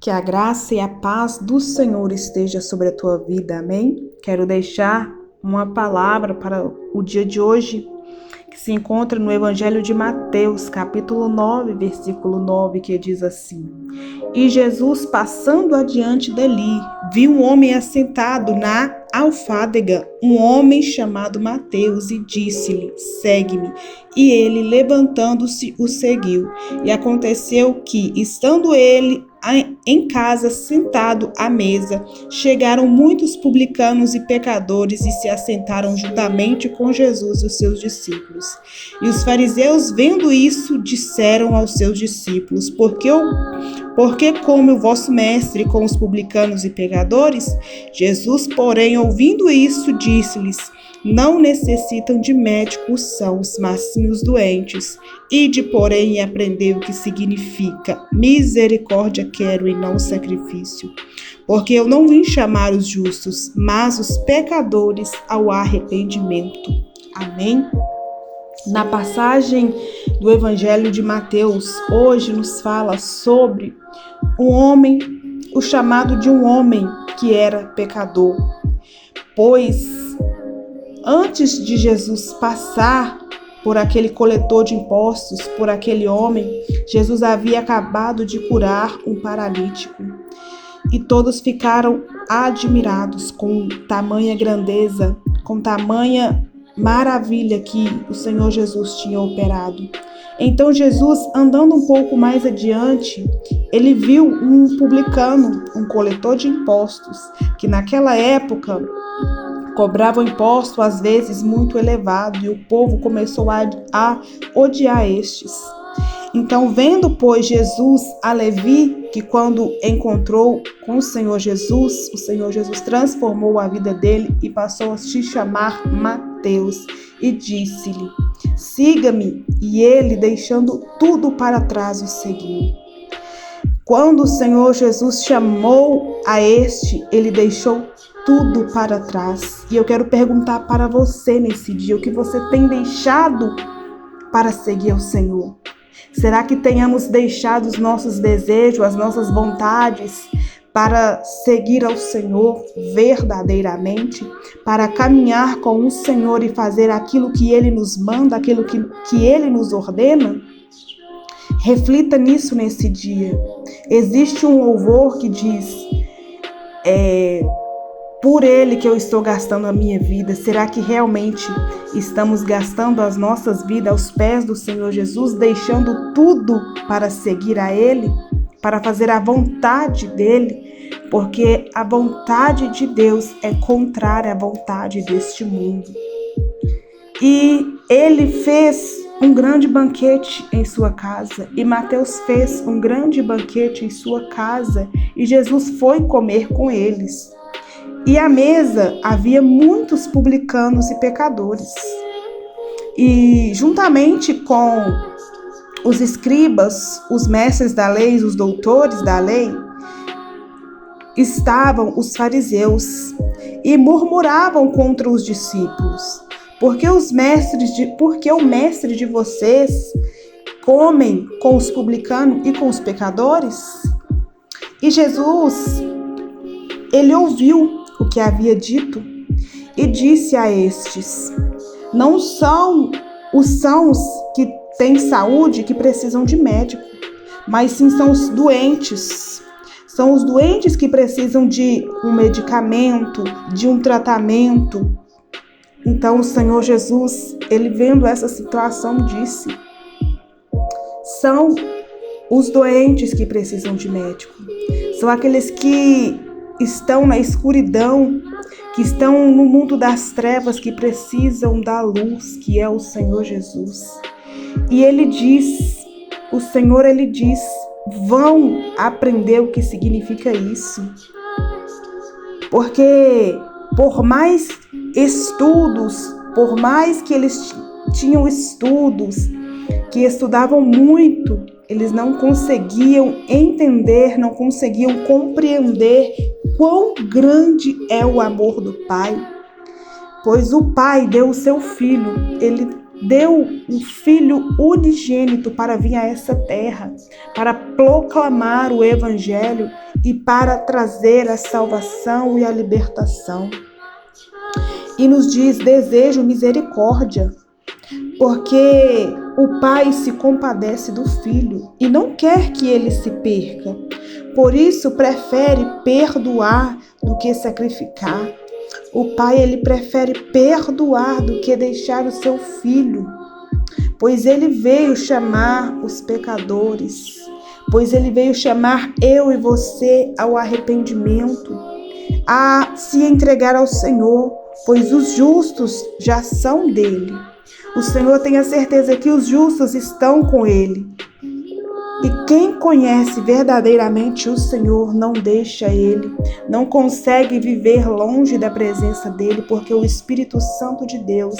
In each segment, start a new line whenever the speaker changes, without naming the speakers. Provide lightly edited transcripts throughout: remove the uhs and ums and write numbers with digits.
Que a graça e a paz do Senhor esteja sobre a tua vida, amém? Quero deixar uma palavra para o dia de hoje, que se encontra no Evangelho de Mateus, capítulo 9, versículo 9, que diz assim: E Jesus, passando adiante dali, viu um homem assentado na alfândega, um homem chamado Mateus, e disse-lhe: Segue-me. E ele, levantando-se, o seguiu. E aconteceu que, estando ele em casa, sentado à mesa, chegaram muitos publicanos e pecadores e se assentaram juntamente com Jesus e os seus discípulos. E os fariseus, vendo isso, disseram aos seus discípulos: Por que come o vosso mestre com os publicanos e pecadores? Jesus, porém, ouvindo isso, disse-lhes: Não necessitam de médico os sãos, mas sim os doentes. Ide, porém, e aprendei o que significa: misericórdia quero e não sacrifício. Porque eu não vim chamar os justos, mas os pecadores ao arrependimento. Amém? Na passagem do Evangelho de Mateus, hoje nos fala sobre um homem, o chamado de um homem que era pecador. Pois antes de Jesus passar por aquele coletor de impostos, por aquele homem, Jesus havia acabado de curar um paralítico. E todos ficaram admirados com tamanha grandeza, com tamanha maravilha que o Senhor Jesus tinha operado. Então Jesus, andando um pouco mais adiante, ele viu um publicano, um coletor de impostos, que naquela época cobravam imposto às vezes muito elevado, e o povo começou a odiar estes. Então, vendo, pois, Jesus a Levi, que quando encontrou com o Senhor Jesus transformou a vida dele e passou a se chamar Mateus, e disse-lhe: Siga-me. E ele, deixando tudo para trás, o seguiu. Quando o Senhor Jesus chamou a este, ele deixou tudo para trás. E eu quero perguntar para você nesse dia: o que você tem deixado para seguir ao Senhor? Será que tenhamos deixado os nossos desejos, as nossas vontades para seguir ao Senhor verdadeiramente? Para caminhar com o Senhor e fazer aquilo que Ele nos manda, aquilo que Ele nos ordena? Reflita nisso nesse dia. Existe um louvor que diz: por Ele que eu estou gastando a minha vida. Será que realmente estamos gastando as nossas vidas aos pés do Senhor Jesus, deixando tudo para seguir a Ele, para fazer a vontade dEle? Porque a vontade de Deus é contrária à vontade deste mundo. E Ele fez um grande banquete em sua casa, e Mateus fez um grande banquete em sua casa, e Jesus foi comer com eles. E à mesa havia muitos publicanos e pecadores. E juntamente com os escribas, os mestres da lei, os doutores da lei, estavam os fariseus e murmuravam contra os discípulos. Porque o mestre de vocês comem com os publicanos e com os pecadores? E Jesus, ele ouviu o que havia dito e disse a estes: Não são os sãos que têm saúde que precisam de médico, mas sim são os doentes. São os doentes que precisam de um medicamento, de um tratamento. Então o Senhor Jesus, ele vendo essa situação, disse: São os doentes que precisam de médico. São aqueles que estão na escuridão, que estão no mundo das trevas, que precisam da luz, que é o Senhor Jesus. E ele diz, o Senhor, ele diz: vão aprender o que significa isso. Porque por mais estudos, por mais que eles tinham estudos, que estudavam muito, eles não conseguiam entender, não conseguiam compreender quão grande é o amor do Pai. Pois o Pai deu o seu Filho, ele deu um Filho unigênito para vir a essa terra, para proclamar o Evangelho e para trazer a salvação e a libertação. E nos diz: desejo misericórdia, porque o Pai se compadece do Filho e não quer que ele se perca. Por isso, prefere perdoar do que sacrificar. O Pai, ele prefere perdoar do que deixar o seu Filho, pois ele veio chamar os pecadores, pois ele veio chamar eu e você ao arrependimento, a se entregar ao Senhor, pois os justos já são dele. O Senhor tem a certeza que os justos estão com ele. E quem conhece verdadeiramente o Senhor não deixa ele, não consegue viver longe da presença dele, porque o Espírito Santo de Deus,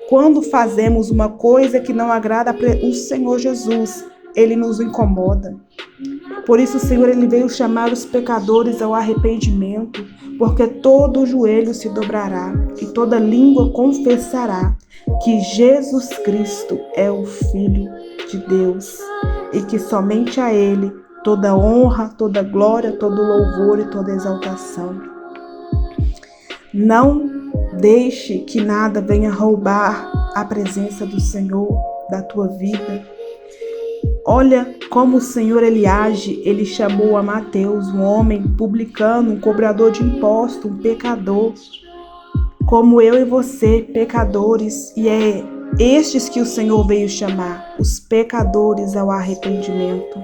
quando fazemos uma coisa que não agrada o Senhor Jesus, ele nos incomoda. Por isso o Senhor, ele veio chamar os pecadores ao arrependimento, porque todo joelho se dobrará e toda língua confessará que Jesus Cristo é o Filho de Deus e que somente a ele toda honra, toda glória, todo louvor e toda exaltação. Não deixe que nada venha roubar a presença do Senhor da tua vida. Olha como o Senhor, ele age. Ele chamou a Mateus, um homem publicano, um cobrador de impostos, um pecador, como eu e você, pecadores, e é estes que o Senhor veio chamar, os pecadores, ao arrependimento.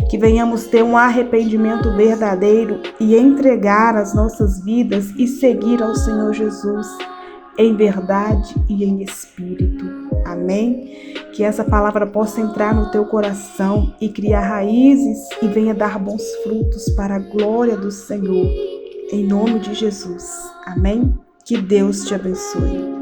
Que venhamos ter um arrependimento verdadeiro e entregar as nossas vidas e seguir ao Senhor Jesus em verdade e em espírito. Amém? Que essa palavra possa entrar no teu coração e criar raízes e venha dar bons frutos para a glória do Senhor. Em nome de Jesus. Amém? Que Deus te abençoe.